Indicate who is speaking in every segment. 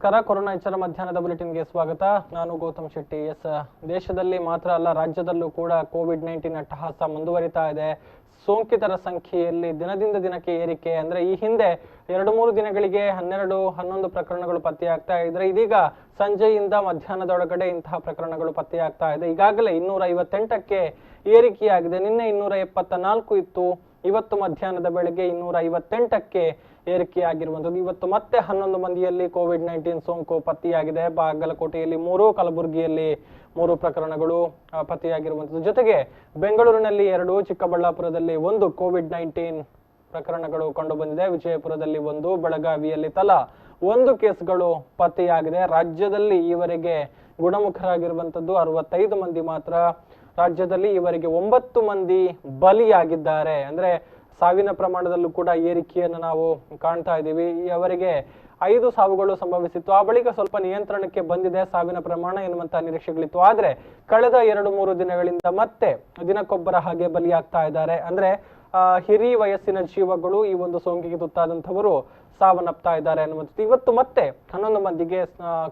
Speaker 1: ನಮಸ್ಕಾರ. ಕೊರೋನಾ ಎಚ್ಚರ ಮಧ್ಯಾಹ್ನದ ಬುಲೆಟಿನ್ಗೆ ಸ್ವಾಗತ. ನಾನು ಗೌತಮ್ ಶೆಟ್ಟಿ. ದೇಶದಲ್ಲಿ ಮಾತ್ರ ಅಲ್ಲ, ರಾಜ್ಯದಲ್ಲೂ ಕೂಡ ಕೋವಿಡ್-19 ಅಟ್ಟಹಾಸ ಮುಂದುವರಿತಾ ಇದೆ. ಸೋಂಕಿತರ ಸಂಖ್ಯೆಯಲ್ಲಿ ದಿನದಿಂದ ದಿನಕ್ಕೆ ಏರಿಕೆ. ಅಂದ್ರೆ ಈ ಹಿಂದೆ 2-3 ದಿನಗಳಿಗೆ 12-11 ಪ್ರಕರಣಗಳು ಪತ್ತೆಯಾಗ್ತಾ ಇದ್ರೆ, ಇದೀಗ ಸಂಜೆಯಿಂದ ಮಧ್ಯಾಹ್ನದೊಳಗಡೆ ಇಂತಹ ಪ್ರಕರಣಗಳು ಪತ್ತೆಯಾಗ್ತಾ ಇದೆ. ಈಗಾಗಲೇ 258ಕ್ಕೆ ಏರಿಕೆಯಾಗಿದೆ. ನಿನ್ನೆ 274 ಇತ್ತು. ಇವತ್ತು ಮಧ್ಯಾಹ್ನದ ಬೆಳಗ್ಗೆ 258ಕ್ಕೆ ಏರಿಕೆಯಾಗಿರುವಂಥದ್ದು. ಇವತ್ತು ಮತ್ತೆ 11 ಮಂದಿಯಲ್ಲಿ ಕೋವಿಡ್-19 ಸೋಂಕು ಪತ್ತೆಯಾಗಿದೆ. ಬಾಗಲಕೋಟೆಯಲ್ಲಿ 3, ಕಲಬುರಗಿಯಲ್ಲಿ 3 ಪ್ರಕರಣಗಳು ಪತ್ತೆಯಾಗಿರುವಂಥದ್ದು. ಜೊತೆಗೆ ಬೆಂಗಳೂರಿನಲ್ಲಿ 2, ಚಿಕ್ಕಬಳ್ಳಾಪುರದಲ್ಲಿ 1 ಕೋವಿಡ್-19 ಪ್ರಕರಣಗಳು ಕಂಡು ಬಂದಿದೆ. ವಿಜಯಪುರದಲ್ಲಿ 1, ಬೆಳಗಾವಿಯಲ್ಲಿ ತಲಾ 1 ಕೇಸ್ಗಳು ಪತ್ತೆಯಾಗಿದೆ. ರಾಜ್ಯದಲ್ಲಿ ಈವರೆಗೆ ಗುಣಮುಖರಾಗಿರುವಂಥದ್ದು 65 ಮಂದಿ ಮಾತ್ರ. ರಾಜ್ಯದಲ್ಲಿ ಈವರೆಗೆ 9 ಮಂದಿ ಬಲಿಯಾಗಿದ್ದಾರೆ. ಅಂದ್ರೆ ಸಾವಿನ ಪ್ರಮಾಣದಲ್ಲೂ ಕೂಡ ಏರಿಕೆಯನ್ನು ನಾವು ಕಾಣ್ತಾ ಇದ್ದೀವಿ. ಅವರಿಗೆ 5 ಸಾವುಗಳು ಸಂಭವಿಸಿತ್ತು. ಆ ಬಳಿಕ ಸ್ವಲ್ಪ ನಿಯಂತ್ರಣಕ್ಕೆ ಬಂದಿದೆ ಸಾವಿನ ಪ್ರಮಾಣ ಎನ್ನುವಂತಹ ನಿರೀಕ್ಷೆಗಳಿತ್ತು. ಆದ್ರೆ ಕಳೆದ 2-3 ದಿನಗಳಿಂದ ಮತ್ತೆ ದಿನಕ್ಕೊಬ್ಬರ ಹಾಗೆ ಬಲಿಯಾಗ್ತಾ ಇದ್ದಾರೆ. ಅಂದ್ರೆ ಹಿರಿಯ ವಯಸ್ಸಿನ ಜೀವಗಳು ಈ ಒಂದು ಸೋಂಕಿಗೆ ತುತ್ತಾದಂಥವರು ಸಾವನ್ನಪ್ತಾ ಇದ್ದಾರೆ ಅನ್ನುವಂಥದ್ದು. ಇವತ್ತು ಮತ್ತೆ 11 ಮಂದಿಗೆ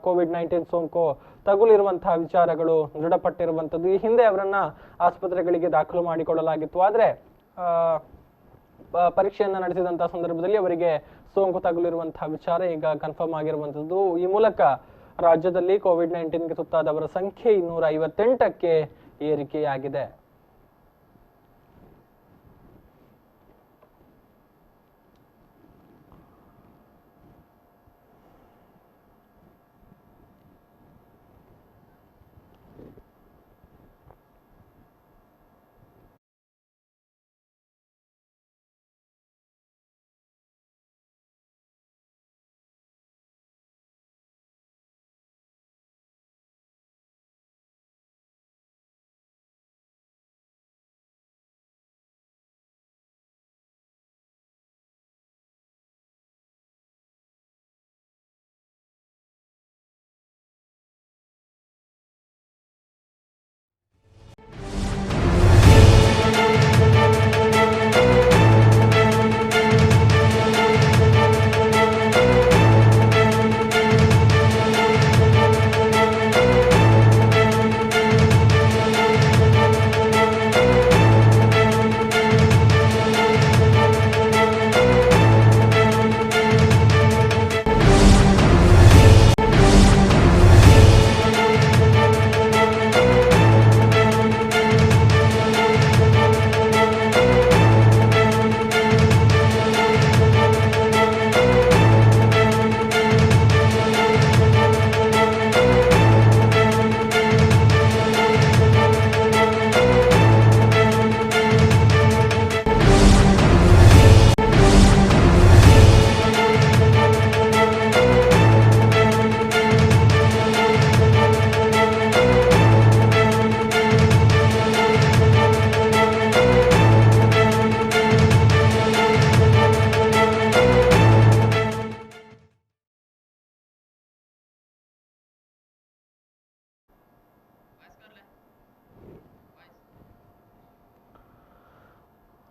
Speaker 1: ಕೋವಿಡ್-19 ಸೋಂಕು ತಗುಲಿರುವಂತಹ ವಿಚಾರಗಳು ದೃಢಪಟ್ಟಿರುವಂಥದ್ದು. ಈ ಹಿಂದೆ ಅವರನ್ನ ಆಸ್ಪತ್ರೆಗಳಿಗೆ ದಾಖಲು ಮಾಡಿಕೊಳ್ಳಲಾಗಿತ್ತು. ಆದ್ರೆ ಪರೀಕ್ಷೆಯನ್ನ ನಡೆಸಿದಂತಹ ಸಂದರ್ಭದಲ್ಲಿ ಅವರಿಗೆ ಸೋಂಕು ತಗುಲಿರುವಂತಹ ವಿಚಾರ ಈಗ ಕನ್ಫರ್ಮ್ ಆಗಿರುವಂತದ್ದು. ಈ ಮೂಲಕ ರಾಜ್ಯದಲ್ಲಿ ಕೋವಿಡ್-19ಗೆ ತುತ್ತಾದವರ ಸಂಖ್ಯೆ 258ಕ್ಕೆ ಏರಿಕೆಯಾಗಿದೆ.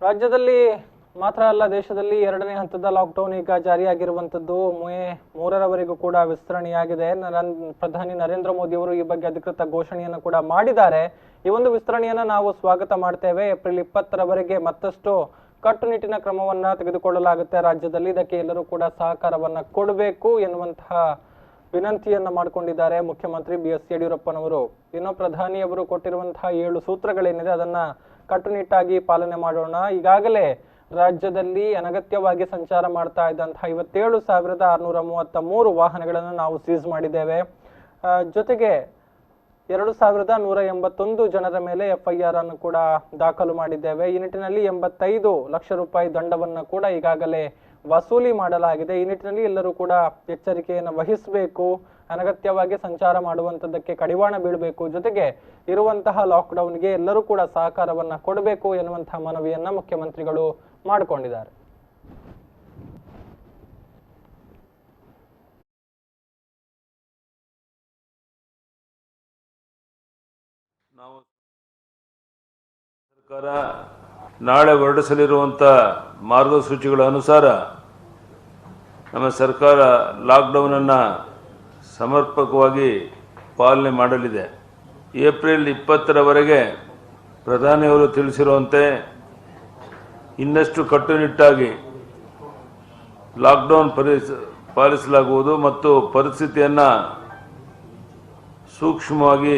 Speaker 1: ರಾಜ್ಯದಲ್ಲಿ ಮಾತ್ರ ಅಲ್ಲ, ದೇಶದಲ್ಲಿ 2ನೇ ಹಂತದ ಲಾಕ್ಡೌನ್ ಈಗ ಜಾರಿಯಾಗಿರುವಂತದ್ದು. ಮೇ 3ರವರೆಗೂ ಕೂಡ ವಿಸ್ತರಣೆಯಾಗಿದೆ. ಪ್ರಧಾನಿ ನರೇಂದ್ರ ಮೋದಿ ಅವರು ಈ ಬಗ್ಗೆ ಅಧಿಕೃತ ಘೋಷಣೆಯನ್ನು ಕೂಡ ಮಾಡಿದ್ದಾರೆ. ಈ ಒಂದು ವಿಸ್ತರಣೆಯನ್ನ ನಾವು ಸ್ವಾಗತ ಮಾಡ್ತೇವೆ. ಏಪ್ರಿಲ್ 20ರವರೆಗೆ ಮತ್ತಷ್ಟು ಕಟ್ಟುನಿಟ್ಟಿನ ಕ್ರಮವನ್ನ ತೆಗೆದುಕೊಳ್ಳಲಾಗುತ್ತೆ ರಾಜ್ಯದಲ್ಲಿ. ಇದಕ್ಕೆ ಎಲ್ಲರೂ ಕೂಡ ಸಹಕಾರವನ್ನ ಕೊಡಬೇಕು ಎನ್ನುವಂತಹ ವಿನಂತಿಯನ್ನ ಮಾಡಿಕೊಂಡಿದ್ದಾರೆ ಮುಖ್ಯಮಂತ್ರಿ BS ಯಡಿಯೂರಪ್ಪನವರು. ಇನ್ನು ಪ್ರಧಾನಿಯವರು ಕೊಟ್ಟಿರುವಂತಹ 7 ಸೂತ್ರಗಳೇನಿದೆ ಅದನ್ನ ಕಟ್ಟುನಿಟ್ಟಾಗಿ ಪಾಲನೆ ಮಾಡೋಣ. ಈಗಾಗಲೇ ರಾಜ್ಯದಲ್ಲಿ ಅನಗತ್ಯವಾಗಿ ಸಂಚಾರ ಮಾಡ್ತಾ ಇದ್ದಂತಹ 57,633 ವಾಹನಗಳನ್ನು ನಾವು ಸೀಸ್ ಮಾಡಿದ್ದೇವೆ. ಜೊತೆಗೆ 2,181 ಜನರ ಮೇಲೆ FIR ಅನ್ನು ಕೂಡ ದಾಖಲು ಮಾಡಿದ್ದೇವೆ. ಈ ನಿಟ್ಟಿನಲ್ಲಿ 85 ಲಕ್ಷ ರೂಪಾಯಿ ದಂಡವನ್ನು ಕೂಡ ಈಗಾಗಲೇ ವಸೂಲಿ ಮಾಡಲಾಗಿದೆ. ಈ ನಿಟ್ಟಿನಲ್ಲಿ ಎಲ್ಲರೂ ಕೂಡ ಎಚ್ಚರಿಕೆಯನ್ನು ವಹಿಸಬೇಕು. ಅನಗತ್ಯವಾಗಿ ಸಂಚಾರ ಮಾಡುವಂತದ್ದಕ್ಕೆ ಕಡಿವಾಣ ಬೀಳಬೇಕು. ಜೊತೆಗೆ ಇರುವಂತಹ ಲಾಕ್ಡೌನ್ಗೆ ಎಲ್ಲರೂ ಕೂಡ ಸಹಕಾರವನ್ನ ಕೊಡಬೇಕು ಎನ್ನುವಂತಹ ಮನವಿಯನ್ನ ಮುಖ್ಯಮಂತ್ರಿಗಳು ಮಾಡಿಕೊಂಡಿದ್ದಾರೆ.
Speaker 2: ನಾವು ಸರ್ಕಾರ ನಾಳೆ ಹೊರಡಿಸಲಿರುವಂಥ ಮಾರ್ಗಸೂಚಿಗಳ ಅನುಸಾರ ನಮ್ಮ ಸರ್ಕಾರ ಲಾಕ್ಡೌನನ್ನು ಸಮರ್ಪಕವಾಗಿ ಪಾಲನೆ ಮಾಡಲಿದೆ. ಏಪ್ರಿಲ್ 20ರವರೆಗೆ ಪ್ರಧಾನಿಯವರು ತಿಳಿಸಿರುವಂತೆ ಇನ್ನಷ್ಟು ಕಟ್ಟುನಿಟ್ಟಾಗಿ ಲಾಕ್ಡೌನ್ ಪಾಲಿಸಲಾಗುವುದು ಮತ್ತು ಪರಿಸ್ಥಿತಿಯನ್ನು ಸೂಕ್ಷ್ಮವಾಗಿ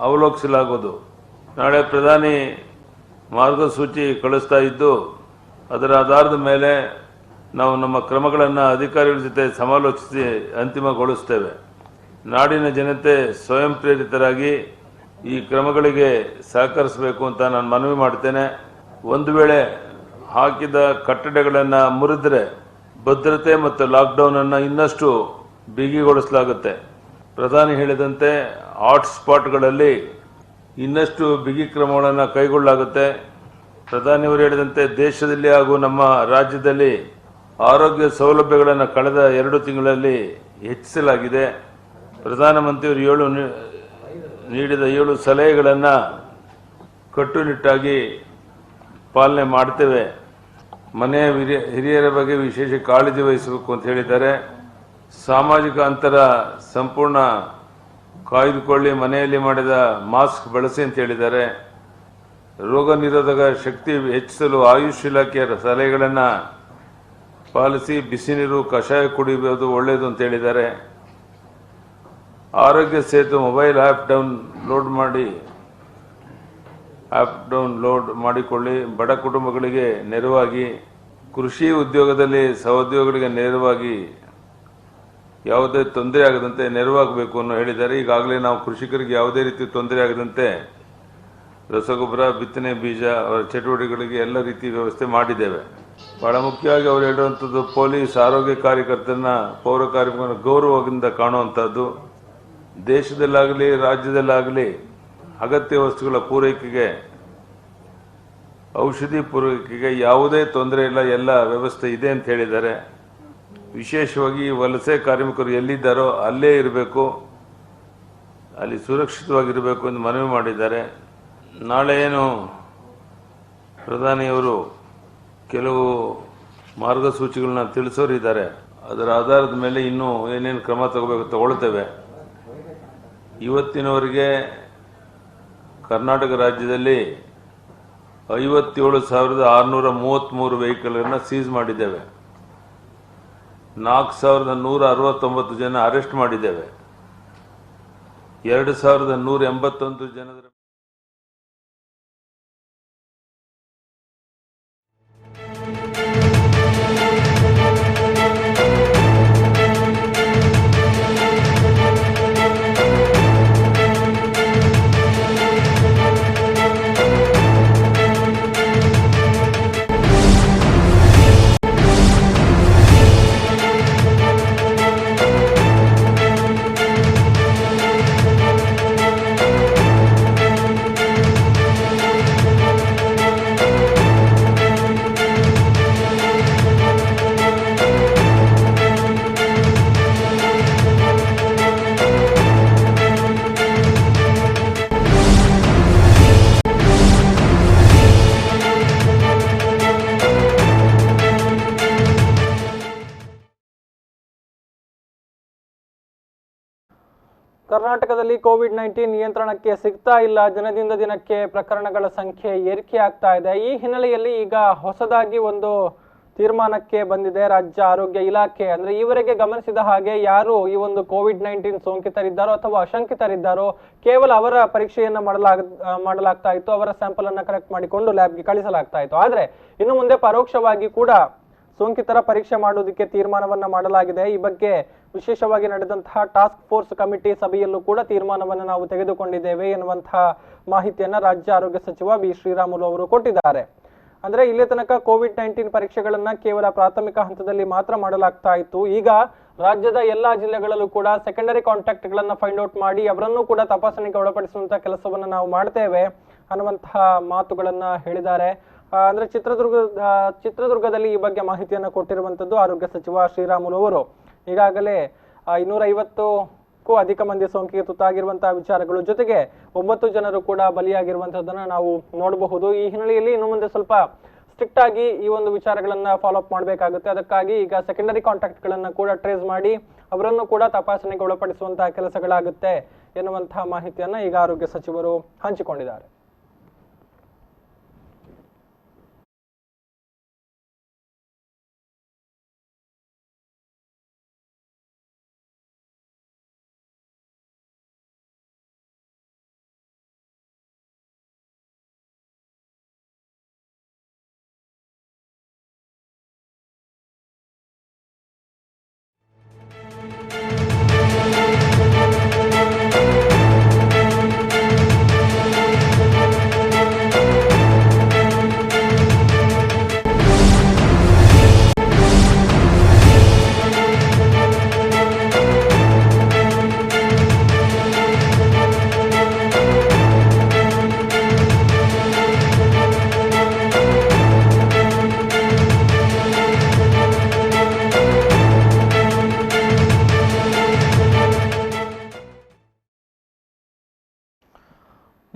Speaker 2: ಅವಲೋಕಿಸಲಾಗುವುದು. ನಾಳೆ ಪ್ರಧಾನಿ ಮಾರ್ಗಸೂಚಿ ಕಳಿಸ್ತಾ ಇದ್ದು ಅದರ ಆಧಾರದ ಮೇಲೆ ನಾವು ನಮ್ಮ ಕ್ರಮಗಳನ್ನು ಅಧಿಕಾರಿಗಳ ಜೊತೆ ಸಮಾಲೋಚಿಸಿ ಅಂತಿಮಗೊಳಿಸ್ತೇವೆ. ನಾಡಿನ ಜನತೆ ಸ್ವಯಂ ಪ್ರೇರಿತರಾಗಿ ಈ ಕ್ರಮಗಳಿಗೆ ಸಹಕರಿಸಬೇಕು ಅಂತ ನಾನು ಮನವಿ ಮಾಡ್ತೇನೆ. ಒಂದು ವೇಳೆ ಹಾಕಿದ ಕಟ್ಟಡಗಳನ್ನು ಮುರಿದರೆ ಭದ್ರತೆ ಮತ್ತು ಲಾಕ್ಡೌನನ್ನು ಇನ್ನಷ್ಟು ಬಿಗಿಗೊಳಿಸಲಾಗುತ್ತೆ. ಪ್ರಧಾನಿ ಹೇಳಿದಂತೆ ಹಾಟ್ಸ್ಪಾಟ್ಗಳಲ್ಲಿ ಇನ್ನಷ್ಟು ಬಿಗಿ ಕ್ರಮಗಳನ್ನು ಕೈಗೊಳ್ಳಲಾಗುತ್ತೆ. ಪ್ರಧಾನಿಯವರು ಹೇಳಿದಂತೆ ದೇಶದಲ್ಲಿ ಹಾಗೂ ನಮ್ಮ ರಾಜ್ಯದಲ್ಲಿ ಆರೋಗ್ಯ ಸೌಲಭ್ಯಗಳನ್ನು ಕಳೆದ 2 ತಿಂಗಳಲ್ಲಿ ಹೆಚ್ಚಿಸಲಾಗಿದೆ. ಪ್ರಧಾನಮಂತ್ರಿಯವರು ನೀಡಿದ 7 ಸಲಹೆಗಳನ್ನು ಕಟ್ಟುನಿಟ್ಟಾಗಿ ಪಾಲನೆ ಮಾಡ್ತೇವೆ. ಮನೆಯ ಹಿರಿಯರ ಬಗ್ಗೆ ವಿಶೇಷ ಕಾಳಜಿ ವಹಿಸಬೇಕು ಅಂತ ಹೇಳಿದ್ದಾರೆ. ಸಾಮಾಜಿಕ ಅಂತರ ಸಂಪೂರ್ಣ ಕಾಯ್ದುಕೊಳ್ಳಿ, ಮನೆಯಲ್ಲಿ ಮಾಡಿದ ಮಾಸ್ಕ್ ಬಳಸಿ ಅಂತ ಹೇಳಿದ್ದಾರೆ. ರೋಗ ನಿರೋಧಕ ಶಕ್ತಿ ಹೆಚ್ಚಿಸಲು ಆಯುಷ್ ಇಲಾಖೆಯ ಸಲಹೆಗಳನ್ನು ಪಾಲಿಸಿ, ಬಿಸಿ ನೀರು ಕಷಾಯ ಕುಡಿಯುವುದು ಒಳ್ಳೆಯದು ಅಂತ ಹೇಳಿದ್ದಾರೆ. ಆರೋಗ್ಯ ಸೇತು ಮೊಬೈಲ್ ಆ್ಯಪ್ ಡೌನ್ಲೋಡ್ ಮಾಡಿಕೊಳ್ಳಿ. ಬಡ ಕುಟುಂಬಗಳಿಗೆ ನೆರವಾಗಿ, ಕೃಷಿ ಉದ್ಯೋಗದಲ್ಲಿ ಸಹೋದ್ಯೋಗಿಗಳಿಗೆ ನೆರವಾಗಿ, ಯಾವುದೇ ತೊಂದರೆ ಆಗದಂತೆ ನೆರವಾಗಬೇಕು ಅನ್ನೋ ಹೇಳಿದ್ದಾರೆ. ಈಗಾಗಲೇ ನಾವು ಕೃಷಿಕರಿಗೆ ಯಾವುದೇ ರೀತಿ ತೊಂದರೆ ಆಗದಂತೆ ರಸಗೊಬ್ಬರ, ಬಿತ್ತನೆ ಬೀಜ, ಅವರ ಚಟುವಟಿಕೆಗಳಿಗೆ ಎಲ್ಲ ರೀತಿ ವ್ಯವಸ್ಥೆ ಮಾಡಿದ್ದೇವೆ. ಬಹಳ ಮುಖ್ಯವಾಗಿ ಅವರು ಹೇಳುವಂಥದ್ದು ಪೊಲೀಸ್, ಆರೋಗ್ಯ ಕಾರ್ಯಕರ್ತರನ್ನ, ಪೌರ ಕಾರ್ಮಿಕರನ್ನ ಗೌರವದಿಂದ ಕಾಣುವಂಥದ್ದು. ದೇಶದಲ್ಲಾಗಲಿ ರಾಜ್ಯದಲ್ಲಾಗಲಿ ಅಗತ್ಯ ವಸ್ತುಗಳ ಪೂರೈಕೆಗೆ, ಔಷಧಿ ಪೂರೈಕೆಗೆ ಯಾವುದೇ ತೊಂದರೆ ಇಲ್ಲ, ಎಲ್ಲ ವ್ಯವಸ್ಥೆ ಇದೆ ಅಂತ ಹೇಳಿದ್ದಾರೆ. ವಿಶೇಷವಾಗಿ ವಲಸೆ ಕಾರ್ಮಿಕರು ಎಲ್ಲಿದ್ದಾರೋ ಅಲ್ಲೇ ಇರಬೇಕು, ಅಲ್ಲಿ ಸುರಕ್ಷಿತವಾಗಿರಬೇಕು ಎಂದು ಮನವಿ ಮಾಡಿದ್ದಾರೆ. ನಾಳೆ ಏನು ಪ್ರಧಾನಿಯವರು ಕೆಲವು ಮಾರ್ಗಸೂಚಿಗಳನ್ನ ತಿಳಿಸೋರಿದ್ದಾರೆ, ಅದರ ಆಧಾರದ ಮೇಲೆ ಇನ್ನೂ ಏನೇನು ಕ್ರಮ ತಗೊಳ್ತೇವೆ. ಇವತ್ತಿನವರೆಗೆ ಕರ್ನಾಟಕ ರಾಜ್ಯದಲ್ಲಿ 57,633 ವೆಹಿಕಲ್ಗಳನ್ನು ಸೀಸ್ ಮಾಡಿದ್ದೇವೆ. 4,169 ಜನ ಅರೆಸ್ಟ್ ಮಾಡಿದ್ದೇವೆ. 2,181 ಜನರ
Speaker 1: ಕರ್ನಾಟಕದಲ್ಲಿ ಕೋವಿಡ್-19 ನಿಯಂತ್ರಣಕ್ಕೆ ಸಿಗ್ತಾ ಇಲ್ಲ. ದಿನದಿಂದ ದಿನಕ್ಕೆ ಪ್ರಕರಣಗಳ ಸಂಖ್ಯೆ ಏರಿಕೆ ಆಗ್ತಾ ಇದೆ. ಈ ಹಿನ್ನೆಲೆಯಲ್ಲಿ ಈಗ ಹೊಸದಾಗಿ ಒಂದು ತೀರ್ಮಾನಕ್ಕೆ ಬಂದಿದೆ ರಾಜ್ಯ ಆರೋಗ್ಯ ಇಲಾಖೆ. ಅಂದ್ರೆ ಈವರೆಗೆ ಗಮನಿಸಿದ ಹಾಗೆ ಯಾರು ಈ ಒಂದು ಕೋವಿಡ್-19 ಸೋಂಕಿತರಿದ್ದಾರೋ ಅಥವಾ ಅಶಂಕಿತರಿದ್ದಾರೋ ಕೇವಲ ಅವರ ಪರೀಕ್ಷೆಯನ್ನ ಮಾಡಲಾಗ್ತಾ ಇತ್ತು. ಅವರ ಸ್ಯಾಂಪಲ್ ಅನ್ನ ಕಲೆಕ್ಟ್ ಮಾಡಿಕೊಂಡು ಲ್ಯಾಬ್ಗೆ ಕಳಿಸಲಾಗ್ತಾ ಇತ್ತು. ಆದ್ರೆ ಇನ್ನು ಮುಂದೆ ಪರೋಕ್ಷವಾಗಿ ಕೂಡ ಸೋಂಕಿತರ ಪರೀಕ್ಷೆ ಮಾಡುವುದಕ್ಕೆ ತೀರ್ಮಾನವನ್ನ ಮಾಡಲಾಗಿದೆ. ಈ ಬಗ್ಗೆ ವಿಶೇಷವಾಗಿ ನಡೆದಂತಹ ಟಾಸ್ಕ್ ಫೋರ್ಸ್ ಕಮಿಟಿ ಸಭೆಯಲ್ಲೂ ಕೂಡ ತೀರ್ಮಾನವನ್ನು ನಾವು ತೆಗೆದುಕೊಂಡಿದ್ದೇವೆ ಎನ್ನುವಂತಹ ಮಾಹಿತಿಯನ್ನ ರಾಜ್ಯ ಆರೋಗ್ಯ ಸಚಿವ ಬಿ ಶ್ರೀರಾಮುಲು ಅವರು ಕೊಟ್ಟಿದ್ದಾರೆ. ಅಂದ್ರೆ ಇಲ್ಲಿ ತನಕ ಕೋವಿಡ್-19 ಪರೀಕ್ಷೆಗಳನ್ನ ಕೇವಲ ಪ್ರಾಥಮಿಕ ಹಂತದಲ್ಲಿ ಮಾತ್ರ ಮಾಡಲಾಗ್ತಾ ಇತ್ತು. ಈಗ ರಾಜ್ಯದ ಎಲ್ಲಾ ಜಿಲ್ಲೆಗಳಲ್ಲೂ ಕೂಡ ಸೆಕೆಂಡರಿ ಕಾಂಟ್ಯಾಕ್ಟ್ ಗಳನ್ನ ಫೈಂಡ್ ಔಟ್ ಮಾಡಿ ಅವರನ್ನು ಕೂಡ ತಪಾಸಣೆಗೆ ಒಳಪಡಿಸುವಂತಹ ಕೆಲಸವನ್ನ ನಾವು ಮಾಡ್ತೇವೆ ಅನ್ನುವಂತಹ ಮಾತುಗಳನ್ನ ಹೇಳಿದ್ದಾರೆ. ಅಂದ್ರೆ ಚಿತ್ರದುರ್ಗದಲ್ಲಿ ಈ ಬಗ್ಗೆ ಮಾಹಿತಿಯನ್ನು ಕೊಟ್ಟಿರುವಂತದ್ದು ಆರೋಗ್ಯ ಸಚಿವ ಶ್ರೀರಾಮುಲು ಅವರು. ಈಗಾಗಲೇ 250ಕ್ಕೂ ಅಧಿಕ ಮಂದಿ ಸೋಂಕಿಗೆ ತುತ್ತಾಗಿರುವಂತಹ ವಿಚಾರಗಳು, ಜೊತೆಗೆ 9 ಜನರು ಕೂಡ ಬಲಿಯಾಗಿರುವಂತದ್ದನ್ನ ನಾವು ನೋಡಬಹುದು. ಈ ಹಿನ್ನೆಲೆಯಲ್ಲಿ ಇನ್ನು ಮುಂದೆ ಸ್ವಲ್ಪ ಸ್ಟ್ರಿಕ್ಟ್ ಆಗಿ ಈ ಒಂದು ವಿಚಾರಗಳನ್ನ ಫಾಲೋ ಅಪ್ ಮಾಡಬೇಕಾಗುತ್ತೆ. ಅದಕ್ಕಾಗಿ ಈಗ ಸೆಕೆಂಡರಿ ಕಾಂಟ್ಯಾಕ್ಟ್ ಗಳನ್ನ ಕೂಡ ಟ್ರೇಸ್ ಮಾಡಿ ಅವರನ್ನು ಕೂಡ ತಪಾಸಣೆಗೆ ಒಳಪಡಿಸುವಂತಹ ಕೆಲಸಗಳಾಗುತ್ತೆ ಎನ್ನುವಂತಹ ಮಾಹಿತಿಯನ್ನ ಈಗ ಆರೋಗ್ಯ ಸಚಿವರು ಹಂಚಿಕೊಂಡಿದ್ದಾರೆ.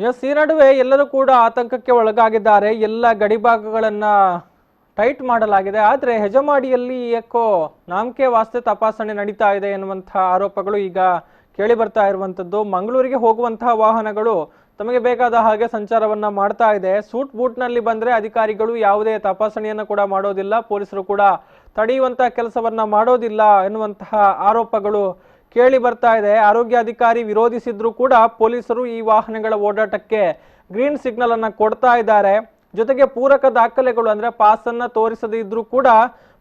Speaker 1: ಎಸ್, ಈ ನಡುವೆ ಎಲ್ಲರೂ ಕೂಡ ಆತಂಕಕ್ಕೆ ಒಳಗಾಗಿದ್ದಾರೆ. ಎಲ್ಲ ಗಡಿಭಾಗಗಳನ್ನ ಟೈಟ್ ಮಾಡಲಾಗಿದೆ. ಆದರೆ ಹೆಜಮಾಡಿಯಲ್ಲಿ ಯಾಕೋ ನಾಮಕೆ ವಾಸ್ತೆ ತಪಾಸಣೆ ನಡೀತಾ ಇದೆ ಎನ್ನುವಂತಹ ಆರೋಪಗಳು ಈಗ ಕೇಳಿ ಬರ್ತಾ ಇರುವಂತದ್ದು. ಮಂಗಳೂರಿಗೆ ಹೋಗುವಂತಹ ವಾಹನಗಳು ತಮಗೆ ಬೇಕಾದ ಹಾಗೆ ಸಂಚಾರವನ್ನ ಮಾಡ್ತಾ ಇದೆ. ಸೂಟ್ ಬೂಟ್ ನಲ್ಲಿ ಬಂದ್ರೆ ಅಧಿಕಾರಿಗಳು ಯಾವುದೇ ತಪಾಸಣೆಯನ್ನು ಕೂಡ ಮಾಡೋದಿಲ್ಲ, ಪೊಲೀಸರು ಕೂಡ ತಡೆಯುವಂತಹ ಕೆಲಸವನ್ನ ಮಾಡೋದಿಲ್ಲ ಎನ್ನುವಂತಹ ಆರೋಪಗಳು ಕೇಳಿ ಬರ್ತಾ ಇದೆ. ಆರೋಗ್ಯ ಅಧಿಕಾರಿ ವಿರೋಧಿಸಿದ್ರು ಕೂಡ ಪೊಲೀಸರು ಈ ವಾಹನಗಳ ಓಡಾಟಕ್ಕೆ ಗ್ರೀನ್ ಸಿಗ್ನಲ್ ಅನ್ನ ಕೊಡ್ತಾ ಇದ್ದಾರೆ. ಜೊತೆಗೆ ಪೂರಕ ದಾಖಲೆಗಳು ಅಂದ್ರೆ ಪಾಸ್ ಅನ್ನ ತೋರಿಸದೇ ಇದ್ರೂ ಕೂಡ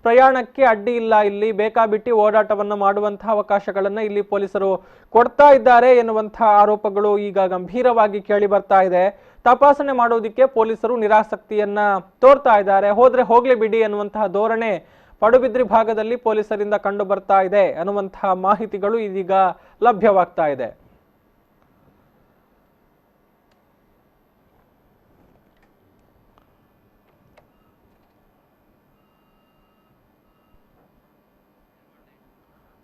Speaker 1: ಪ್ರಯಾಣಕ್ಕೆ ಅಡ್ಡಿ ಇಲ್ಲ, ಇಲ್ಲಿ ಬೇಕಾಬಿಟ್ಟಿ ಓಡಾಟವನ್ನ ಮಾಡುವಂತಹ ಅವಕಾಶಗಳನ್ನ ಇಲ್ಲಿ ಪೊಲೀಸರು ಕೊಡ್ತಾ ಇದ್ದಾರೆ ಎನ್ನುವಂತಹ ಆರೋಪಗಳು ಈಗ ಗಂಭೀರವಾಗಿ ಕೇಳಿ ಬರ್ತಾ ಇದೆ. ತಪಾಸಣೆ ಮಾಡೋದಿಕ್ಕೆ ಪೊಲೀಸರು ನಿರಾಸಕ್ತಿಯನ್ನ ತೋರ್ತಾ ಇದ್ದಾರೆ. ಹೋದ್ರೆ ಹೋಗ್ಲಿ ಬಿಡಿ ಎನ್ನುವಂತಹ ಧೋರಣೆ ಪಡುಬಿದ್ರಿ ಭಾಗದಲ್ಲಿ ಪೊಲೀಸರಿಂದ ಕಂಡು ಬರ್ತಾ ಇದೆ ಅನ್ನುವಂತಹ ಮಾಹಿತಿಗಳು ಇದೀಗ ಲಭ್ಯವಾಗ್ತಾ ಇದೆ.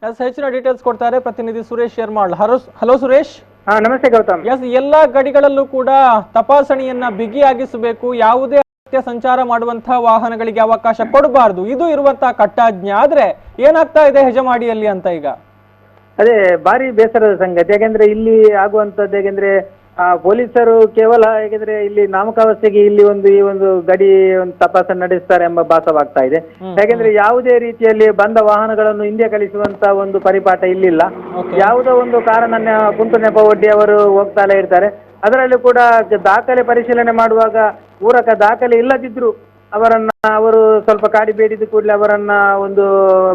Speaker 1: ಹೆಚ್ಚಿನ ಡೀಟೇಲ್ಸ್ ಕೊಡ್ತಾರೆ ಪ್ರತಿನಿಧಿ ಸುರೇಶ್ ಯರ್ಮಾಳ್. ಹಲೋ ಸುರೇಶ್.
Speaker 3: ನಮಸ್ತೆ ಗೌತಮ್.
Speaker 1: ಎಸ್, ಎಲ್ಲಾ ಗಡಿಗಳಲ್ಲೂ ಕೂಡ ತಪಾಸಣೆಯನ್ನ ಬಿಗಿಯಾಗಿಸಬೇಕು, ಯಾವುದೇ ಸಂಚಾರ ಮಾಡುವಂತಹ ವಾಹನಗಳಿಗೆ ಅವಕಾಶ ಕೊಡಬಾರದು, ಇದು ಇರುವಂತಹ ಕಟ್ಟಾಜ್ಞೆ. ಆದ್ರೆ ಏನಾಗ್ತಾ ಇದೆ ಹೆಜಮಾಡಿಯಲ್ಲಿ ಅಂತ ಈಗ
Speaker 3: ಅದೇ ಭಾರಿ ಬೇಸರದ ಸಂಗತಿ. ಯಾಕೆಂದ್ರೆ ಇಲ್ಲಿ ಆಗುವಂತದ್ದು ಯಾಕೆಂದ್ರೆ ಪೊಲೀಸರು ಕೇವಲ ಯಾಕೆಂದ್ರೆ ಇಲ್ಲಿ ನಾಮಕಾವಸ್ಥೆಗೆ ಇಲ್ಲಿ ಈ ಒಂದು ಗಡಿ ಒಂದು ತಪಾಸಣೆ ನಡೆಸ್ತಾರೆ ಎಂಬ ಭಾಸವಾಗ್ತಾ ಇದೆ. ಯಾಕೆಂದ್ರೆ ಯಾವುದೇ ರೀತಿಯಲ್ಲಿ ಬಂದ ವಾಹನಗಳನ್ನು ಹಿಂದೆ ಕಳಿಸುವಂತ ಒಂದು ಪರಿಪಾಠ ಇಲ್ಲಿಲ್ಲ. ಯಾವುದೋ ಒಂದು ಕಾರಣನ್ನ ಕುಂಟು ನೆಪ ಒಡ್ಡಿ ಅವರು ಹೋಗ್ತಾನೆ ಇರ್ತಾರೆ. ಅದರಲ್ಲಿ ಕೂಡ ದಾಖಲೆ ಪರಿಶೀಲನೆ ಮಾಡುವಾಗ ಪೂರಕ ದಾಖಲೆ ಇಲ್ಲದಿದ್ರು ಅವರು ಸ್ವಲ್ಪ ಕಾಡಿ ಬೇಡಿದ ಕೂಡಲೇ ಅವರನ್ನ ಒಂದು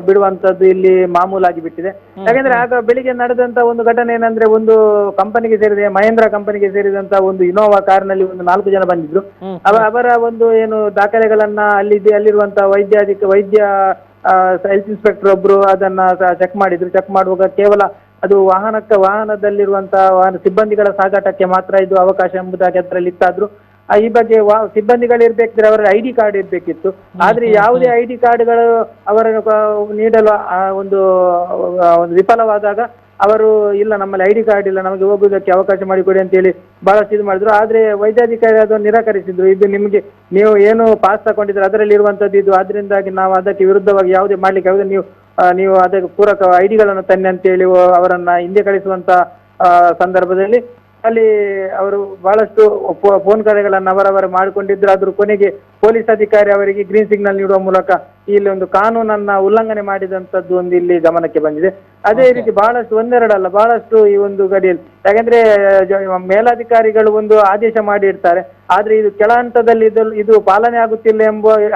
Speaker 3: ಬಿಡುವಂತದ್ದು ಇಲ್ಲಿ ಮಾಮೂಲಾಗಿ ಬಿಟ್ಟಿದೆ. ಯಾಕಂದ್ರೆ ಆಗ ಬೆಳಿಗ್ಗೆ ನಡೆದಂತ ಒಂದು ಘಟನೆ ಏನಂದ್ರೆ, ಒಂದು ಕಂಪನಿಗೆ ಸೇರಿದ ಮಹೇಂದ್ರ ಕಂಪನಿಗೆ ಸೇರಿದಂತ ಒಂದು ಇನೋವಾ ಕಾರ್ನಲ್ಲಿ ಒಂದು 4 ಜನ ಬಂದಿದ್ರು. ಅವರ ಒಂದು ಏನು ದಾಖಲೆಗಳನ್ನ ಅಲ್ಲಿರುವಂತ ವೈದ್ಯ ಹೆಲ್ತ್ ಇನ್ಸ್ಪೆಕ್ಟರ್ ಒಬ್ರು ಅದನ್ನ ಚೆಕ್ ಮಾಡಿದ್ರು. ಚೆಕ್ ಮಾಡುವಾಗ ಕೇವಲ ಅದು ವಾಹನದಲ್ಲಿರುವಂತಹ ಸಿಬ್ಬಂದಿಗಳ ಸಾಗಾಟಕ್ಕೆ ಮಾತ್ರ ಇದು ಅವಕಾಶ ಎಂಬುದಾಗಿ ಅದರಲ್ಲಿ ಇತ್ತಾದ್ರು. ಈ ಬಗ್ಗೆ ಸಿಬ್ಬಂದಿಗಳಿರ್ಬೇಕಿದ್ರೆ ಅವರ ID ಕಾರ್ಡ್ ಇರ್ಬೇಕಿತ್ತು. ಆದ್ರೆ ಯಾವುದೇ ID ಕಾರ್ಡ್ಗಳು ಅವರನ್ನು ನೀಡಲು ಒಂದು ವಿಫಲವಾದಾಗ ಅವರು ಇಲ್ಲ, ನಮ್ಮಲ್ಲಿ ID ಕಾರ್ಡ್ ಇಲ್ಲ, ನಮಗೆ ಹೋಗುವುದಕ್ಕೆ ಅವಕಾಶ ಮಾಡಿಕೊಡಿ ಅಂತ ಹೇಳಿ ಬಹಳಷ್ಟು ಇದು ಮಾಡಿದ್ರು. ಆದ್ರೆ ವೈದ್ಯಾಧಿಕಾರಿ ಅದನ್ನು ನಿರಾಕರಿಸಿದ್ರು. ಇದು ನಿಮಗೆ ನೀವು ಏನು ಪಾಸ್ ತಗೊಂಡಿದ್ರೆ ಅದರಲ್ಲಿ ಇರುವಂತದ್ದು ಇದು, ಅದರಿಂದಾಗಿ ನಾವು ಅದಕ್ಕೆ ವಿರುದ್ಧವಾಗಿ ಯಾವುದೇ ಮಾಡ್ಲಿಕ್ಕೆ ಆಗುದು, ನೀವು ಅದಕ್ಕೆ ಪೂರಕ ID ಗಳನ್ನು ತನ್ನಿ ಅಂತ ಹೇಳಿ ಅವರನ್ನ ಹಿಂದೆ ಕಳಿಸುವಂತ ಸಂದರ್ಭದಲ್ಲಿ ಅಲ್ಲಿ ಅವರು ಬಹಳಷ್ಟು ಫೋನ್ ಕರೆಗಳನ್ನು ಅವರವರ ಮಾಡಿಕೊಂಡಿದ್ರು. ಅದ್ರ ಕೊನೆಗೆ ಪೊಲೀಸ್ ಅಧಿಕಾರಿ ಅವರಿಗೆ ಗ್ರೀನ್ ಸಿಗ್ನಲ್ ನೀಡುವ ಮೂಲಕ ಇಲ್ಲಿ ಒಂದು ಕಾನೂನನ್ನ ಉಲ್ಲಂಘನೆ ಮಾಡಿದಂತದ್ದು ಒಂದು ಇಲ್ಲಿ ಗಮನಕ್ಕೆ ಬಂದಿದೆ. ಅದೇ ರೀತಿ ಬಹಳಷ್ಟು ಒಂದೆರಡಲ್ಲ, ಬಹಳಷ್ಟು ಈ ಒಂದು ಗಡಿಯಲ್ಲಿ ಯಾಕಂದ್ರೆ ಮೇಲಾಧಿಕಾರಿಗಳು ಒಂದು ಆದೇಶ ಮಾಡಿರ್ತಾರೆ. ಆದ್ರೆ ಇದು ಕೆಳ ಹಂತದಲ್ಲಿ ಇದು ಪಾಲನೆ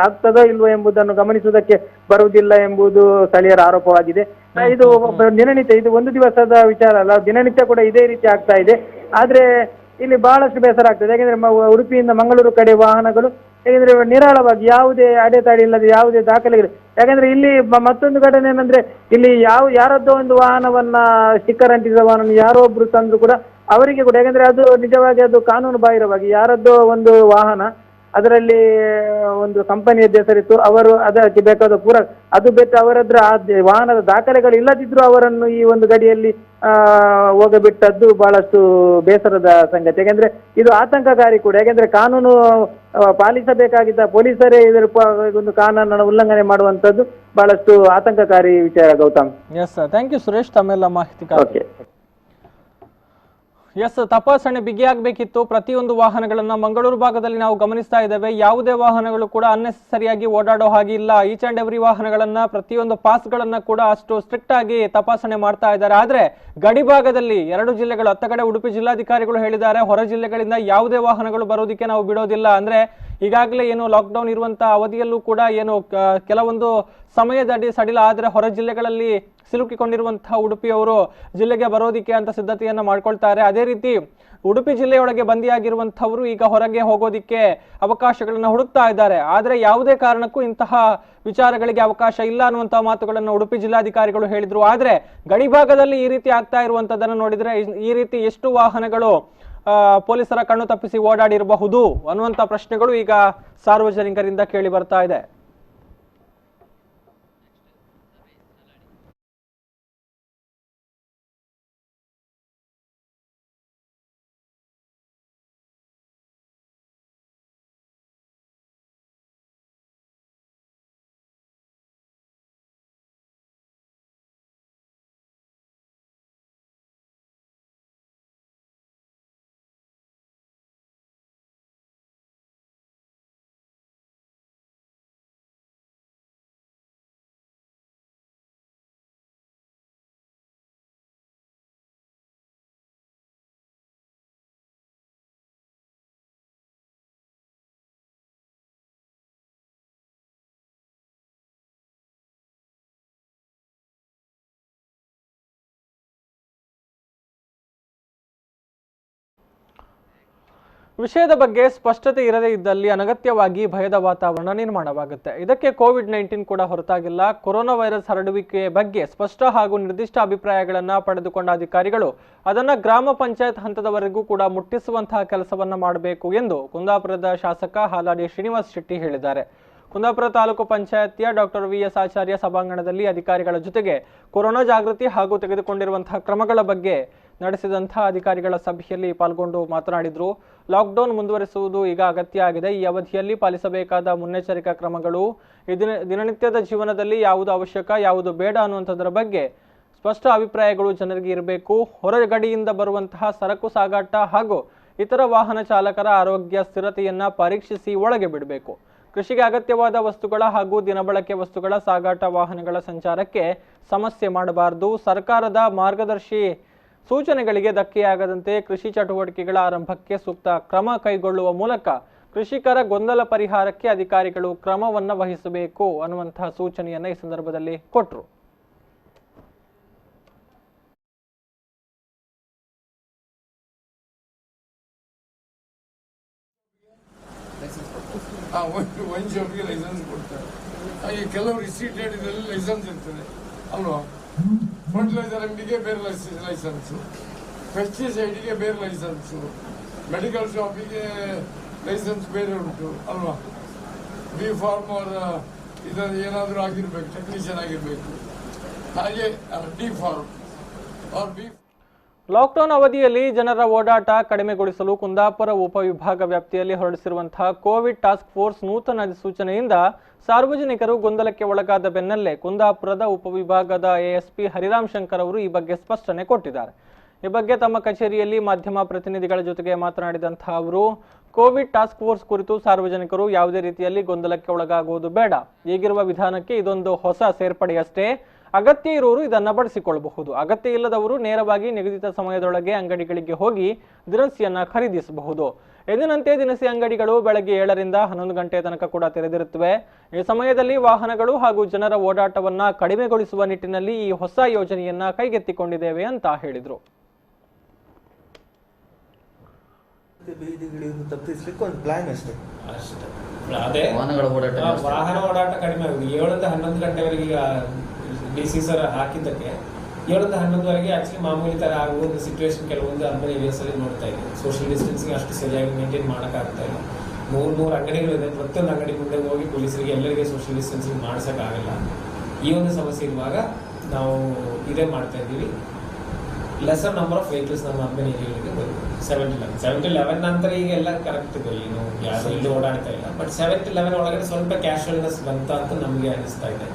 Speaker 3: ಆಗ್ತದೋ ಇಲ್ವೋ ಎಂಬುದನ್ನು ಗಮನಿಸುವುದಕ್ಕೆ ಬರುವುದಿಲ್ಲ ಎಂಬುದು ಸ್ಥಳೀಯರ ಆರೋಪವಾಗಿದೆ. ಇದು ದಿನನಿತ್ಯ, ಇದು ಒಂದು ದಿವಸದ ವಿಚಾರ ಅಲ್ಲ, ದಿನನಿತ್ಯ ಕೂಡ ಇದೇ ರೀತಿ ಆಗ್ತಾ ಇದೆ. ಆದ್ರೆ ಇಲ್ಲಿ ಬಹಳಷ್ಟು ಬೇಸರ ಆಗ್ತದೆ. ಯಾಕಂದ್ರೆ ಉಡುಪಿಯಿಂದ ಮಂಗಳೂರು ಕಡೆ ವಾಹನಗಳು ಯಾಕಂದ್ರೆ ನಿರಾಳವಾಗಿ ಯಾವುದೇ ಅಡೆತಡೆ ಇಲ್ಲದೆ ಯಾವುದೇ ದಾಖಲೆಗಳು. ಯಾಕಂದ್ರೆ ಇಲ್ಲಿ ಮತ್ತೊಂದು ಘಟನೆ ಏನಂದ್ರೆ, ಇಲ್ಲಿ ಯಾರದ್ದೋ ಒಂದು ವಾಹನವನ್ನ ಸ್ಟಿಕ್ಕರ್ ಅಂಟಿಸಿದ ವಾಹನ ಯಾರೋ ಒಬ್ರು ತಂದ್ರು ಕೂಡ ಅವರಿಗೆ ಕೂಡ, ಯಾಕಂದ್ರೆ ಅದು ನಿಜವಾಗಿ ಅದು ಕಾನೂನು ಬಾಹಿರವಾಗಿ ಯಾರದ್ದೋ ಒಂದು ವಾಹನ ಅದರಲ್ಲಿ ಒಂದು ಕಂಪನಿಯದ್ದು ಹೆಸರಿತ್ತು. ಅವರು ಅದಕ್ಕೆ ಬೇಕಾದ ಅದು ಬಿಟ್ಟು ಅವರದ್ರ ವಾಹನದ ದಾಖಲೆಗಳು ಇಲ್ಲದಿದ್ರು ಅವರನ್ನು ಈ ಒಂದು ಗಡಿಯಲ್ಲಿ ಹೋಗಬಿಟ್ಟದ್ದು ಬಹಳಷ್ಟು ಬೇಸರದ ಸಂಗತಿ. ಯಾಕೆಂದ್ರೆ ಇದು ಆತಂಕಕಾರಿ ಕೂಡ. ಯಾಕೆಂದ್ರೆ ಕಾನೂನು ಪಾಲಿಸಬೇಕಾಗಿದ್ದ ಪೊಲೀಸರೇ ಇದರ ಒಂದು ಕಾನೂನನ್ನು ಉಲ್ಲಂಘನೆ ಮಾಡುವಂತದ್ದು ಬಹಳಷ್ಟು ಆತಂಕಕಾರಿ ವಿಚಾರ. Gautam,
Speaker 1: yes, thank you Suresh, ತಮ್ಮೆಲ್ಲ ಮಾಹಿತಿ.
Speaker 3: ಓಕೆ.
Speaker 1: ಎಸ್, ತಪಾಸಣೆ ಬಿಗಿಯಾಗಬೇಕಿತ್ತು. ಪ್ರತಿಯೊಂದು ವಾಹನಗಳನ್ನ ಮಂಗಳೂರು ಭಾಗದಲ್ಲಿ ನಾವು ಗಮನಿಸ್ತಾ ಇದ್ದೇವೆ. ಯಾವುದೇ ವಾಹನಗಳು ಕೂಡ ಅನ್ನೆಸರಿಯಾಗಿ ಓಡಾಡೋ ಹಾಗೆ ಇಲ್ಲ. ಈಚ್ ಅಂಡ್ ಎವ್ರಿ ವಾಹನಗಳನ್ನ, ಪ್ರತಿಯೊಂದು ಪಾಸ್ಗಳನ್ನ ಕೂಡ ಅಷ್ಟು ಸ್ಟ್ರಿಕ್ಟ್ ಆಗಿ ತಪಾಸಣೆ ಮಾಡ್ತಾ ಇದ್ದಾರೆ. ಆದ್ರೆ ಗಡಿ ಭಾಗದಲ್ಲಿ 2 ಜಿಲ್ಲೆಗಳು, ಅತ್ತ ಕಡೆ ಉಡುಪಿ ಜಿಲ್ಲಾಧಿಕಾರಿಗಳು ಹೇಳಿದ್ದಾರೆ, ಹೊರ ಜಿಲ್ಲೆಗಳಿಂದ ಯಾವುದೇ ವಾಹನಗಳು ಬರೋದಕ್ಕೆ ನಾವು ಬಿಡೋದಿಲ್ಲ. ಅಂದ್ರೆ ಈಗಾಗಲೇ ಏನು ಲಾಕ್ಡೌನ್ ಇರುವಂತಹ ಅವಧಿಯಲ್ಲೂ ಕೂಡ ಏನು ಕೆಲವೊಂದು ಸಮಯದಡಿ ಸಡಿಲ ಆದ್ರೆ ಹೊರ ಜಿಲ್ಲೆಗಳಲ್ಲಿ ಸಿಲುಕಿಕೊಂಡಿರುವಂತಹ ಉಡುಪಿಯವರು ಜಿಲ್ಲೆಗೆ ಬರೋದಿಕ್ಕೆ ಅಂತ ಸಿದ್ಧತೆಯನ್ನ ಮಾಡ್ಕೊಳ್ತಾರೆ. ಅದೇ ರೀತಿ ಉಡುಪಿ ಜಿಲ್ಲೆಯೊಳಗೆ ಬಂದಿಯಾಗಿರುವಂತಹವರು ಈಗ ಹೊರಗೆ ಹೋಗೋದಿಕ್ಕೆ ಅವಕಾಶಗಳನ್ನ ಹುಡುಕ್ತಾ ಇದ್ದಾರೆ. ಆದ್ರೆ ಯಾವುದೇ ಕಾರಣಕ್ಕೂ ಇಂತಹ ವಿಚಾರಗಳಿಗೆ ಅವಕಾಶ ಇಲ್ಲ ಅನ್ನುವಂತಹ ಮಾತುಗಳನ್ನು ಉಡುಪಿ ಜಿಲ್ಲಾಧಿಕಾರಿಗಳು ಹೇಳಿದ್ರು. ಆದ್ರೆ ಗಡಿ ಭಾಗದಲ್ಲಿ ಈ ರೀತಿ ಆಗ್ತಾ ಇರುವಂತದನ್ನು ನೋಡಿದ್ರೆ ಈ ರೀತಿ ಎಷ್ಟು ವಾಹನಗಳು ಪೊಲೀಸರ ಕಣ್ಣು ತಪ್ಪಿಸಿ ಓಡಾಡಿರಬಹುದು ಅನ್ನುವಂತ ಪ್ರಶ್ನೆಗಳು ಈಗ ಸಾರ್ವಜನಿಕರಿಂದ ಕೇಳಿ ಬರ್ತಾ ಇದೆ. ವಿಷಯದ ಬಗ್ಗೆ ಸ್ಪಷ್ಟತೆ ಇರದೇ ಇದ್ದಲ್ಲಿ ಅನಗತ್ಯವಾಗಿ ಭಯದ ವಾತಾವರಣ ನಿರ್ಮಾಣವಾಗುತ್ತೆ. ಇದಕ್ಕೆ ಕೋವಿಡ್-19 ಕೂಡ ಹೊರತಾಗಿಲ್ಲ. ಕೊರೋನಾ ವೈರಸ್ ಹರಡುವಿಕೆ ಬಗ್ಗೆ ಸ್ಪಷ್ಟ ಹಾಗೂ ನಿರ್ದಿಷ್ಟ ಅಭಿಪ್ರಾಯಗಳನ್ನು ಪಡೆದುಕೊಂಡ ಅಧಿಕಾರಿಗಳು ಅದನ್ನು ಗ್ರಾಮ ಪಂಚಾಯತ್ ಹಂತದವರೆಗೂ ಕೂಡ ಮುಟ್ಟಿಸುವಂತಹ ಕೆಲಸವನ್ನ ಮಾಡಬೇಕು ಎಂದು ಕುಂದಾಪುರದ ಶಾಸಕ ಹಾಲಾಡಿ ಶ್ರೀನಿವಾಸ್ ಶೆಟ್ಟಿ ಹೇಳಿದ್ದಾರೆ. ಕುಂದಾಪುರ ತಾಲೂಕು ಪಂಚಾಯತಿಯ ಡಾಕ್ಟರ್ ವಿ.ಎಸ್. ಆಚಾರ್ಯ ಸಭಾಂಗಣದಲ್ಲಿ ಅಧಿಕಾರಿಗಳ ಜೊತೆಗೆ ಕೊರೋನಾ ಜಾಗೃತಿ ಹಾಗೂ ತೆಗೆದುಕೊಂಡಿರುವಂತಹ ಕ್ರಮಗಳ ಬಗ್ಗೆ ನಡೆಸಿದಂತಹ ಅಧಿಕಾರಿಗಳ ಸಭೆಯಲ್ಲಿ ಪಾಲ್ಗೊಂಡು ಮಾತನಾಡಿದರು. ಲಾಕ್ಡೌನ್ ಮುಂದುವರಿಸುವುದು ಈಗ ಅಗತ್ಯ ಆಗಿದೆ. ಈ ಅವಧಿಯಲ್ಲಿ ಪಾಲಿಸಬೇಕಾದ ಮುನ್ನೆಚ್ಚರಿಕಾ ಕ್ರಮಗಳು, ದಿನನಿತ್ಯದ ಜೀವನದಲ್ಲಿ ಯಾವುದು ಅವಶ್ಯಕ ಯಾವುದು ಬೇಡ ಅನ್ನುವಂಥದ್ರ ಬಗ್ಗೆ ಸ್ಪಷ್ಟ ಅಭಿಪ್ರಾಯಗಳು ಜನರಿಗೆ ಇರಬೇಕು. ಹೊರಗಡಿಯಿಂದ ಬರುವಂತಹ ಸರಕು ಸಾಗಾಟ ಹಾಗೂ ಇತರ ವಾಹನ ಚಾಲಕರ ಆರೋಗ್ಯ ಸ್ಥಿರತೆಯನ್ನ ಪರೀಕ್ಷಿಸಿ ಒಳಗೆ ಬಿಡಬೇಕು. ಕೃಷಿಗೆ ಅಗತ್ಯವಾದ ವಸ್ತುಗಳ ಹಾಗೂ ದಿನಬಳಕೆ ವಸ್ತುಗಳ ಸಾಗಾಟ ವಾಹನಗಳ ಸಂಚಾರಕ್ಕೆ ಸಮಸ್ಯೆ ಮಾಡಬಾರದು. ಸರ್ಕಾರದ ಮಾರ್ಗದರ್ಶಿ ಸೂಚನೆಗಳಿಗೆ ಧಕ್ಕೆಯಾಗದಂತೆ ಕೃಷಿ ಚಟುವಟಿಕೆಗಳ ಆರಂಭಕ್ಕೆ ಸೂಕ್ತ ಕ್ರಮ ಕೈಗೊಳ್ಳುವ ಮೂಲಕ ಕೃಷಿಕರ ಗೊಂದಲ ಪರಿಹಾರಕ್ಕೆ ಅಧಿಕಾರಿಗಳು ಕ್ರಮವನ್ನು ವಹಿಸಬೇಕು ಅನ್ನುವಂತಹ ಸೂಚನೆಯನ್ನು ಈ ಸಂದರ್ಭದಲ್ಲಿ ಕೊಟ್ಟರು.
Speaker 4: ವೈನ್ ಶಾಪ್ಗೆ ಲೈಸೆನ್ಸ್ ಕೊಡ್ತಾರೆ. ಹಾಗೆ ಕೆಲವು ರಿಸ್ಟ್ರಿಕ್ಟೆಡ್ ಇದರಲ್ಲಿ ಲೈಸೆನ್ಸ್ ಇರ್ತದೆ ಅಲ್ವಾ. ಫರ್ಟಿಲೈಸರ್ ಅಂಗಡಿಗೆ ಬೇರೆ ಲೈಸೆನ್ಸು, ಪೆಸ್ಟಿಸೈಡ್ಗೆ ಬೇರೆ ಲೈಸೆನ್ಸು, ಮೆಡಿಕಲ್ ಶಾಪಿಗೆ ಲೈಸೆನ್ಸ್ ಬೇರೆ ಉಂಟು ಅಲ್ವಾ. ಬಿ ಫಾರ್ಮರ್ ಇದರಲ್ಲಿ ಏನಾದರೂ ಆಗಿರ್ಬೇಕು, ಟೆಕ್ನಿಷಿಯನ್ ಆಗಿರಬೇಕು. ಹಾಗೆ D pharm R B.
Speaker 1: Lockdown ಅವಧಿಯಲ್ಲಿ ಜನರ ಓಡಾಟ ಕಡಿಮೆಗೊಳಿಸಲು ಕುಂದಾಪುರ ಉಪವಿಭಾಗ ವ್ಯಾಪ್ತಿಯಲ್ಲಿ ಹೊರಡಿಸಿರುವಂತಹ ಕೋವಿಡ್ ಟಾಸ್ಕ್ ಫೋರ್ಸ್ ನೂತನ ಅಧಿಸೂಚನೆಯಿಂದ ಸಾರ್ವಜನಿಕರು ಗೊಂದಲಕ್ಕೆ ಒಳಗಾದ ಬೆನ್ನಲ್ಲೇ ಕುಂದಾಪುರದ ಉಪವಿಭಾಗದ ಎಎಸ್ಪಿ ಹರಿರಾಮ್ ಶಂಕರ್ ಅವರು ಈ ಬಗ್ಗೆ ಸ್ಪಷ್ಟನೆ ಕೊಟ್ಟಿದ್ದಾರೆ. ಈ ಬಗ್ಗೆ ತಮ್ಮ ಕಚೇರಿಯಲ್ಲಿ ಮಾಧ್ಯಮ ಪ್ರತಿನಿಧಿಗಳ ಜೊತೆಗೆ ಮಾತನಾಡಿದಂತಹ ಅವರು, ಕೋವಿಡ್ ಟಾಸ್ಕ್ ಫೋರ್ಸ್ ಕುರಿತು ಸಾರ್ವಜನಿಕರು ಯಾವುದೇ ರೀತಿಯಲ್ಲಿ ಗೊಂದಲಕ್ಕೆ ಒಳಗಾಗುವುದು ಬೇಡ. ಈಗಿರುವ ವಿಧಾನಕ್ಕೆ ಇದೊಂದು ಹೊಸ ಸೇರ್ಪಡೆಯಷ್ಟೇ. ಅಗತ್ಯ ಇರುವವರು ಇದನ್ನ ಬಳಸಿಕೊಳ್ಳಬಹುದು. ಅಗತ್ಯ ಇಲ್ಲದವರು ನೇರವಾಗಿ ನಿಗದಿತ ಸಮಯದೊಳಗೆ ಅಂಗಡಿಗಳಿಗೆ ಹೋಗಿ ದಿನಸಿಯನ್ನ ಖರೀದಿಸಬಹುದು. ಎಂದಿನಂತೆ ದಿನಸಿ ಅಂಗಡಿಗಳು ಬೆಳಗ್ಗೆ 7ರಿಂದ 11 ಗಂಟೆ ತನಕ ಕೂಡ ತೆರೆದಿರುತ್ತವೆ. ಈ ಸಮಯದಲ್ಲಿ ವಾಹನಗಳು ಹಾಗೂ ಜನರ ಓಡಾಟವನ್ನ ಕಡಿಮೆಗೊಳಿಸುವ ನಿಟ್ಟಿನಲ್ಲಿ ಈ ಹೊಸ ಯೋಜನೆಯನ್ನ ಕೈಗೆತ್ತಿಕೊಂಡಿದ್ದೇವೆ ಅಂತ ಹೇಳಿದ್ರು.
Speaker 5: ತಪ್ಪಿಸ್ಲಿಕ್ಕೆ ಒಂದು ಪ್ಲಾನ್ ಅಷ್ಟೇ.
Speaker 6: ಅದೇ ವಾಹನ ಓಡಾಟ ಕಡಿಮೆ ಆಗುದು. 7ರಿಂದ 11 ಗಂಟೆವರೆಗೆ ಈಗ ಡಿಸಿ ಸರ್ ಹಾಕಿದ್ದಕ್ಕೆ 7ರಿಂದ 11ವರೆಗೆ ಆಕ್ಚುಲಿ ಮಾಮೂಲಿ ತರ ಆಗುವ ಸಿಚುವೇಶನ್ ಕೆಲವೊಂದು ಅರ್ಬನ್ ಏರಿಯಾಸ್ ಅಲ್ಲಿ ನೋಡ್ತಾ ಇದ್ದೀವಿ. ಸೋಷಿಯಲ್ ಡಿಸ್ಟೆನ್ಸಿಂಗ್ ಅಷ್ಟು ಸರಿಯಾಗಿ ಮೇಂಟೈನ್ ಮಾಡೋಕ್ಕಾಗ್ತಾ ಇಲ್ಲ. ಮೂರು ಅಂಗಡಿಗಳಿದೆ. ಪ್ರತಿಯೊಂದು ಅಂಗಡಿ ಮುಂದೆ ಹೋಗಿ ಪೊಲೀಸರಿಗೆ ಎಲ್ಲರಿಗೆ ಸೋಷಿಯಲ್ ಡಿಸ್ಟೆನ್ಸಿಂಗ್ ಮಾಡ್ಸೋಕ್ಕಾಗಲ್ಲ. ಈ ಒಂದು ಸಮಸ್ಯೆ ಇರುವಾಗ ನಾವು ಇದೇ ಮಾಡ್ತಾ ಇದ್ದೀವಿ. ಲೆಸರ್ ನಂಬರ್ ಆಫ್ ವೆಹಿಕಲ್ಸ್ ನಮ್ಮ ಅರ್ಬನ್ ಏರಿಯಾಗಳಿಗೆ ಬರುತ್ತೆ. 7-11 ನಂತರ ಈಗ ಎಲ್ಲ ಕರೆಕ್ಟ್ ಇದೆ, ಏನು ಯಾರು ಇಲ್ಲಿ ಓಡಾಡ್ತಾ ಇಲ್ಲ. ಬಟ್ 7-11 ಒಳಗಡೆ ಸ್ವಲ್ಪ ಕ್ಯಾಶುವಲ್ನೆಸ್ ಬಂತ ಅಂತ ನಮಗೆ ಅನಿಸ್ತಾ ಇದೆ.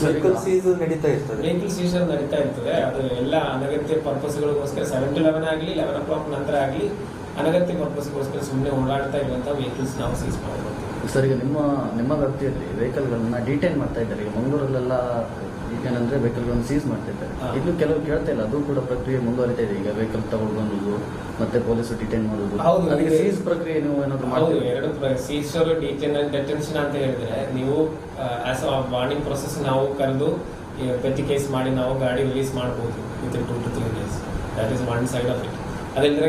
Speaker 5: ವೆಹಿಕಲ್ ಸೀಸ್ ನಡೀತಾ ಇರ್ತದೆ.
Speaker 6: ವೆಹಿಕಲ್ ಸೀಸನ್ ನಡೀತಾ ಇರ್ತದೆ. ಅದು ಎಲ್ಲ ಅನಗತ್ಯ ಪರ್ಪಸ್ಗಳಿಗೋಸ್ಕರ 7-11 ಆಗಲಿ 11 o'clock ನಂತರ ಆಗಲಿ ಅನಗತ್ಯ ಪರ್ಪಸ್ಗೋಸ್ಕರ ಸುಮ್ಮನೆ ಓಡಾಡ್ತಾ ಇರುವಂಥ ವೆಹಿಕಲ್ಸ್ ನಾವು ಸೀಸ್ ಮಾಡಬೇಕು.
Speaker 7: ಸರ್, ಈಗ ನಿಮ್ಮ ವ್ಯಾಪ್ತಿಯಲ್ಲಿ ವೆಹಿಕಲ್ಗಳನ್ನ ಡಿಟೈನ್ ಮಾಡ್ತಾ ಇದ್ದಾರೆ. ಈಗ ಮಂಗಳೂರಲ್ಲೆಲ್ಲ ಈಗೇನಂದ್ರೆ ವೆಹಿಕಲ್ಗಳನ್ನು ಸೀಸ್ ಮಾಡ್ತಾ ಇದ್ದಾರೆ. ಇನ್ನು ಕೆಲವರು ಕೇಳ್ತಾ ಇಲ್ಲ, ಅದು ಕೂಡ ಪ್ರಕ್ರಿಯೆ ಮುಂದುವರಿತಾ ಇದೆ. ಈಗ ವೆಹಿಕಲ್ ತಗೊಳ್ಬಂದು ಮತ್ತೆ ಪೊಲೀಸರು ಡಿಟೈನ್ ಮಾಡೋದು, ಅದಕ್ಕೆ ಸೀಸ್ ಪ್ರಕ್ರಿಯೆ ನೀವು ಏನಾದ್ರು
Speaker 6: ಹೌದು. ಎರಡು ಸೀಸರ್ ಡಿಟೆನ್ಷನ್ ಅಂತ ಹೇಳಿದ್ರೆ ನೀವು ಆಸ್ ಅ ವಾರ್ನಿಂಗ್ ಪ್ರೊಸೆಸ್ ನಾವು ಕರೆದು ಪ್ರತಿ ಕೇಸ್ ಮಾಡಿ ನಾವು ಗಾಡಿ ರಿಲೀಸ್ ಮಾಡಬಹುದು with 2 to 3 days. That is one side of it. ಅದಿಲ್ಲದ್ರೆ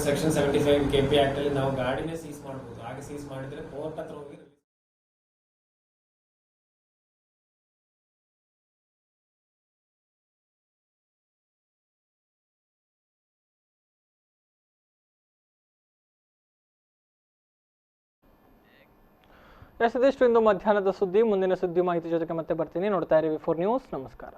Speaker 6: ಸೆಕ್ಷನ್ 75 KP ಆಕ್ಟ್ ಅಲ್ಲಿ ನಾವು ಗಾಡಿನೇ ಸೀಸ್ ಮಾಡಬಹುದು. ಹಾಗೆ ಸೀಸ್ ಮಾಡಿದ್ರೆ ಕೋರ್ಟ್ ಹತ್ರ ಹೋಗಿ
Speaker 1: ಇದಿಷ್ಟು ಇಂದು ಮಧ್ಯಾಹ್ನದ ಸುದ್ದಿ. ಮುಂದಿನ ಸುದ್ದಿ ಮಾಹಿತಿ ಜೊತೆಗೆ ಮತ್ತೆ ಬರ್ತೀನಿ. ನೋಡ್ತಾ ಇರಿ V4 ನ್ಯೂಸ್. ನಮಸ್ಕಾರ.